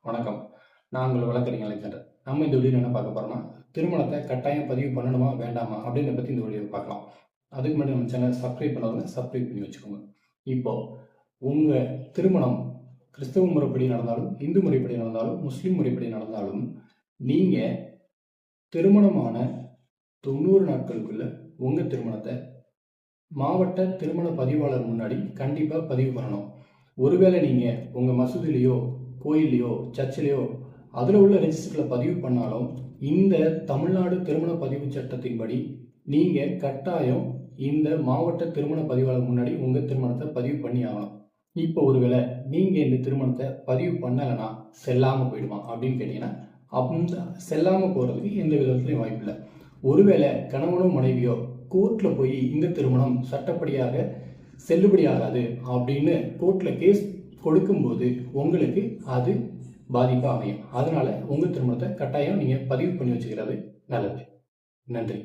வணக்கம். நான் உங்கள் வழக்கறிஞர் அலெக்சாண்டர். நம்ம இந்த வீடியோல என்ன பார்க்க போறோம்னா, திருமணத்தை கட்டாயம் பதிவு பண்ணணுமா? வேண்டாமா? அப்படின்றத பத்தி இந்த வீடியோல பார்க்கலாம். அதுக்கு முன்னாடி நம்ம சேனலை சப்ஸ்கிரைப் பண்ணாதவங்க சப்ஸ்கிரைப் பண்ணி வச்சுக்கோங்க. இப்போ உங்க திருமணம் கிறிஸ்தவ முறைப்படி நடந்தாலும், இந்து முறைப்படி நடந்தாலும், முஸ்லீம் முறைப்படி நடந்தாலும், நீங்க திருமணமான 90 நாட்களுக்குள்ள உங்க திருமணத்தை மாவட்ட திருமண பதிவாளர் முன்னாடி கண்டிப்பா பதிவு பண்ணணும். ஒருவேளை நீங்க உங்க மசூதியிலயோ, கோயில்லையோ, சர்ச்சிலையோ அதில் உள்ள ரெஜிஸ்டரில் பதிவு பண்ணாலும் இந்த தமிழ்நாடு திருமண பதிவு சட்டத்தின்படி நீங்கள் கட்டாயம் இந்த மாவட்ட திருமண பதிவாளர் முன்னாடி உங்கள் திருமணத்தை பதிவு பண்ணி ஆகணும். இப்போ ஒருவேளை நீங்கள் இந்த திருமணத்தை பதிவு பண்ணலைன்னா செல்லாமல் போயிடுமா அப்படின்னு கேட்டிங்கன்னா, அந்த செல்லாமல் போகிறதுக்கு எந்த விதத்துலையும் வாய்ப்பு இல்லை. ஒருவேளை கணவனோ மனைவியோ கோர்ட்டில் போய் இந்த திருமணம் சட்டப்படியாக செல்லுபடியாகாது அப்படின்னு கோர்ட்டில் கேஸ் கொடுக்கும்போது உங்களுக்கு அது பாதிப்பாக அமையும். அதனால உங்கள் திருமணத்தை கட்டாயம் நீங்கள் பதிவு பண்ணி வச்சுக்கிறது நல்லது. நன்றி.